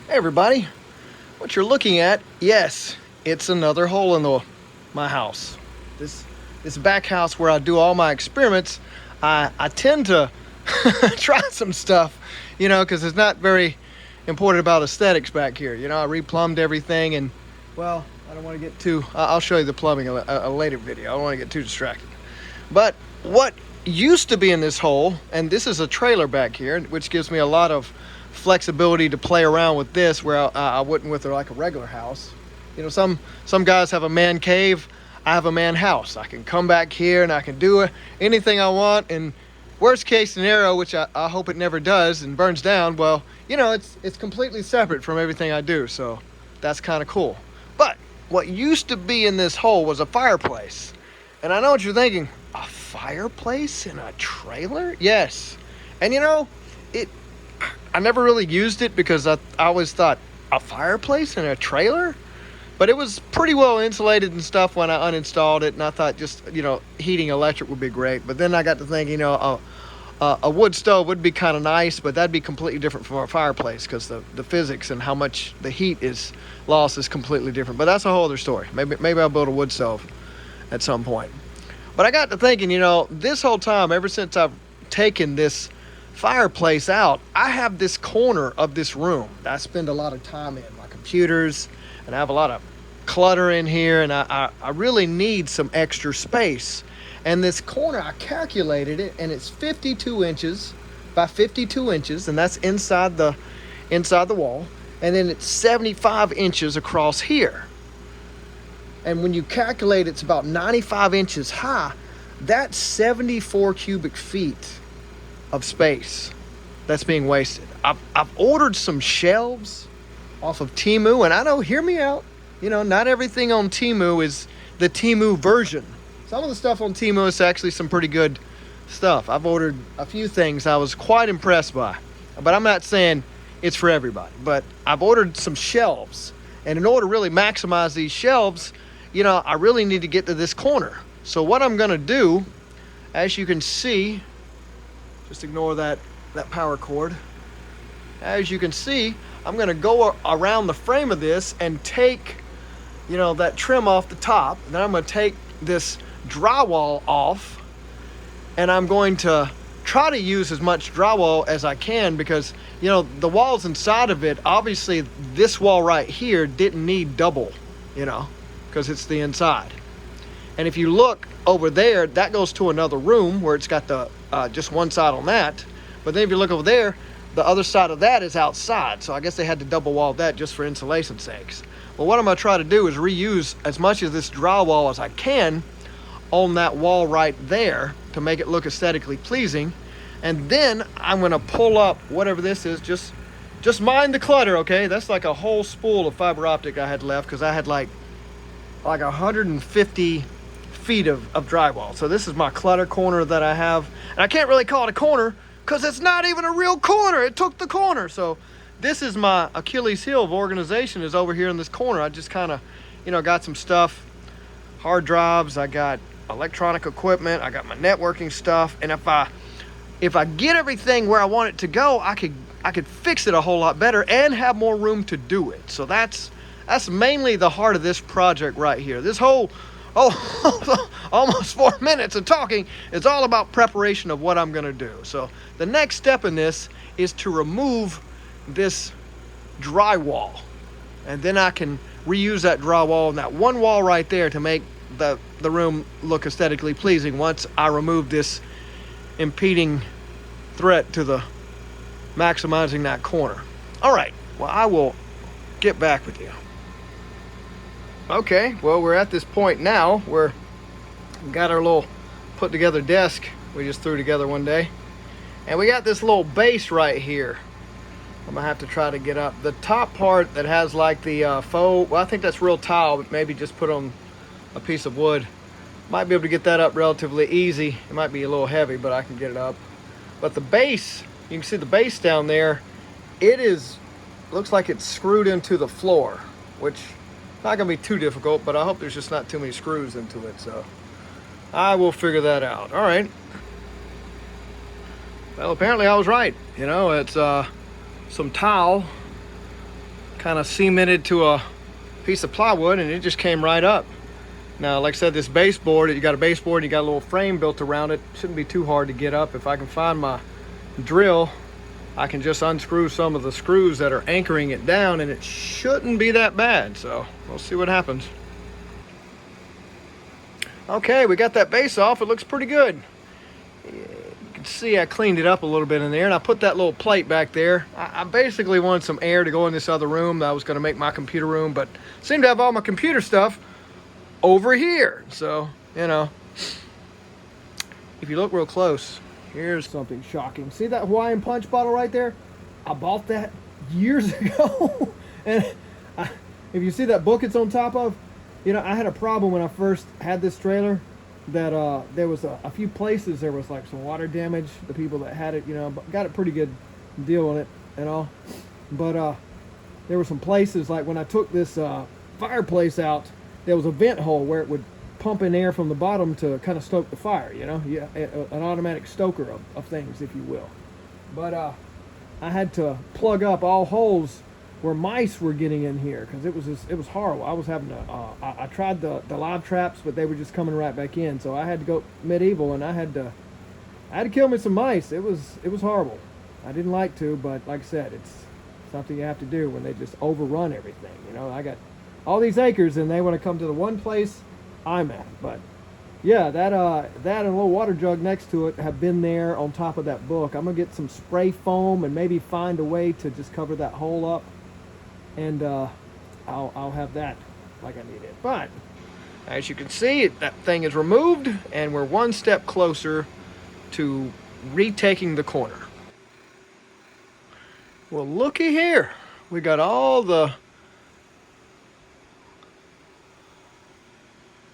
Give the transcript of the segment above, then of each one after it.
Hey everybody, what you're looking at, yes, it's another hole in my house. This back house where I do all my experiments, I tend to try some stuff, because it's not very important about aesthetics back here. I replumbed everything and, well, I don't want to get too, I'll show you the plumbing in a later video. I don't want to get too distracted. But what used to be in this hole, and this is a trailer back here, which gives me a lot of flexibility to play around with this where I wouldn't with like a regular house. Some guys have a man cave. I have a man house. I can come back here and I can do anything I want. And worst case scenario, which I hope it never does and burns down, well, it's completely separate from everything I do. So that's kind of cool. But what used to be in this hole was a fireplace. And I know what you're thinking, a fireplace in a trailer? Yes. And I never really used it because I always thought, a fireplace in a trailer? But it was pretty well insulated and stuff when I uninstalled it, and I thought just, heating electric would be great. But then I got to thinking, a wood stove would be kind of nice, but that'd be completely different from a fireplace because the physics and how much the heat is lost is completely different. But that's a whole other story. Maybe I'll build a wood stove at some point. But I got to thinking, this whole time, ever since I've taken this fireplace out, I have this corner of this room that I spend a lot of time in, my computers, and I have a lot of clutter in here, and I really need some extra space. And this corner, I calculated it, and it's 52 inches by 52 inches, and that's inside the wall, and then it's 75 inches across here. And when you calculate it's about 95 inches high, that's 74 cubic feet of space that's being wasted. I've ordered some shelves off of Temu, and I know, hear me out, not everything on Temu is the Temu version. Some of the stuff on Temu is actually some pretty good stuff. I've ordered a few things I was quite impressed by, but I'm not saying it's for everybody. But I've ordered some shelves, and in order to really maximize these shelves, I really need to get to this corner. So what I'm gonna do, as you can see, just ignore that power cord. As you can see, I'm gonna go around the frame of this and take, that trim off the top. And then I'm gonna take this drywall off, and I'm going to try to use as much drywall as I can because, the walls inside of it, obviously this wall right here didn't need double, because it's the inside. And if you look over there, that goes to another room where it's got the just one side on that. But then if you look over there, the other side of that is outside. So I guess they had to double wall that just for insulation's sakes. Well, what I'm gonna try to do is reuse as much of this drywall as I can on that wall right there to make it look aesthetically pleasing. And then I'm gonna pull up whatever this is, just mind the clutter, okay? That's like a whole spool of fiber optic I had left because I had like 150 feet of drywall. So this is my clutter corner that I have. And I can't really call it a corner because it's not even a real corner. It took the corner. So this is my Achilles heel of organization, is over here in this corner. I just kind of, got some stuff, hard drives. I got electronic equipment. I got my networking stuff. And if I get everything where I want it to go, I could fix it a whole lot better and have more room to do it. So that's mainly the heart of this project right here. This whole, almost 4 minutes of talking, it's all about preparation of what I'm gonna do. So the next step in this is to remove this drywall, and then I can reuse that drywall and that one wall right there to make the room look aesthetically pleasing once I remove this impeding threat to the maximizing that corner. All right, well, I will get back with you. Okay, well, we're at this point now where we got our little put together desk we just threw together one day, and we got this little base right here. I'm gonna have to try to get up the top part that has like the faux, well, I think that's real tile, but maybe just put on a piece of wood. Might be able to get that up relatively easy. It might be a little heavy, but I can get it up. But the base, you can see the base down there, looks like it's screwed into the floor, which not gonna be too difficult, but I hope there's just not too many screws into it, so I will figure that out. All right. Well, apparently I was right. It's some tile kind of cemented to a piece of plywood, and it just came right up. Now, like I said, this baseboard, you got a baseboard, you got a little frame built around it. Shouldn't be too hard to get up. If I can find my drill, I can just unscrew some of the screws that are anchoring it down, and it shouldn't be that bad. So we'll see what happens. Okay, we got that base off. It looks pretty good. You can see I cleaned it up a little bit in there, and I put that little plate back there. I basically wanted some air to go in this other room that I was going to make my computer room, but seemed to have all my computer stuff over here. So, you know, if you look real close, here's something shocking. See that Hawaiian Punch bottle right there? I bought that years ago. And if you see that book it's on top of, you know, I had a problem when I first had this trailer that there was a few places there was like some water damage. The people that had it, you know, got a pretty good deal on it and all. But there were some places, like when I took this fireplace out, there was a vent hole where it would pump in air from the bottom to kind of stoke the fire, you know, yeah, an automatic stoker of things, if you will. But I had to plug up all holes where mice were getting in here, because it was horrible. I was having to I tried the live traps, but they were just coming right back in. So I had to go medieval, and I had to kill me some mice. It was horrible. I didn't like to, but like I said, it's something you have to do when they just overrun everything. You know, I got all these acres, and they want to come to the one place I'm at. But yeah, that and a little water jug next to it have been there on top of that book. I'm gonna get some spray foam and maybe find a way to just cover that hole up, and I'll have that like I need it. But as you can see, that thing is removed, and we're one step closer to retaking the corner. Well, looky here. We got all the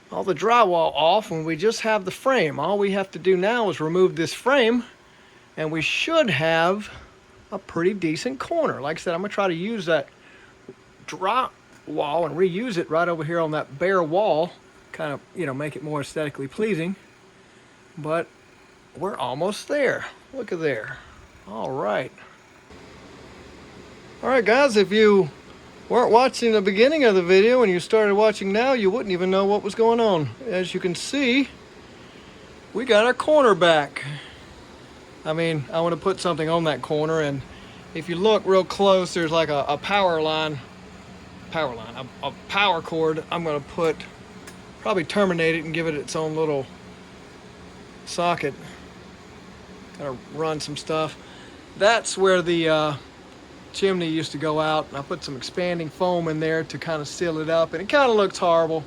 drywall off, and we just have the frame. All we have to do now is remove this frame, and we should have a pretty decent corner. Like I said, I'm gonna try to use that drywall and reuse it right over here on that bare wall, kind of, you know, make it more aesthetically pleasing. But we're almost there. Look at there. All right, guys, if you weren't watching the beginning of the video and you started watching now, you wouldn't even know what was going on. As you can see, we got our corner back. I mean, I want to put something on that corner, and if you look real close, there's like a power cord. I'm going to probably terminate it and give it its own little socket. Gotta run some stuff. That's where the chimney used to go out, and I put some expanding foam in there to kind of seal it up, and it kind of looks horrible.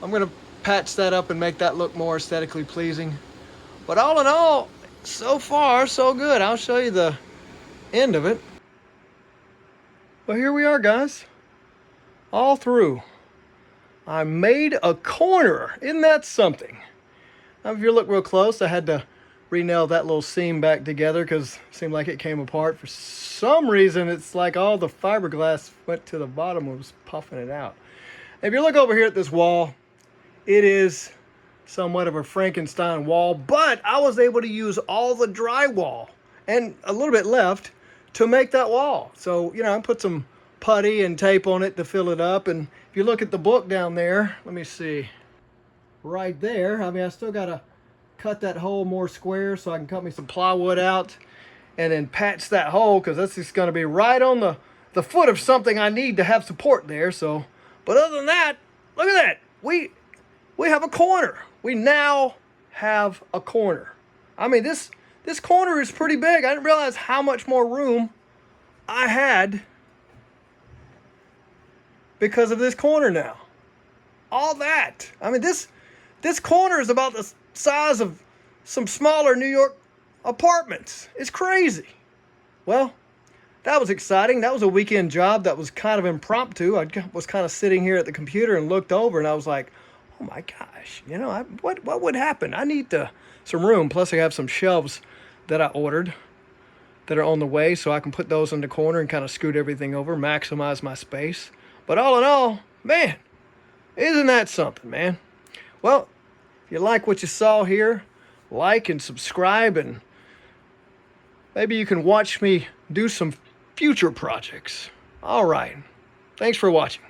I'm gonna patch that up and make that look more aesthetically pleasing. But all in all, so far so good. I'll show you the end of it. Well, here we are, guys, all through. I made a corner. Isn't that something? Now, if you look real close, I had to re-nail that little seam back together because it seemed like it came apart. For some reason, it's like all the fiberglass went to the bottom and was puffing it out. If you look over here at this wall, it is somewhat of a Frankenstein wall, but I was able to use all the drywall and a little bit left to make that wall. So, you know, I put some putty and tape on it to fill it up. And if you look at the book down there, let me see, right there, I mean, I still got to cut that hole more square so I can cut me some plywood out and then patch that hole, because that's just going to be right on the foot of something I need to have support there. So, but other than that, look at that. We have a corner. We now have a corner. I mean, this corner is pretty big. I didn't realize how much more room I had because of this corner now. All that. I mean, this corner is about the size of some smaller New York apartments. It's crazy. Well, that was exciting. That was a weekend job that was kind of impromptu. I was kind of sitting here at the computer and looked over, and I was like, oh my gosh, you know, what would happen? I need some room. Plus I have some shelves that I ordered that are on the way, so I can put those in the corner and kind of scoot everything over, maximize my space. But all in all, man, isn't that something, man? Well, if you like what you saw here, like and subscribe, and maybe you can watch me do some future projects. All right. Thanks for watching.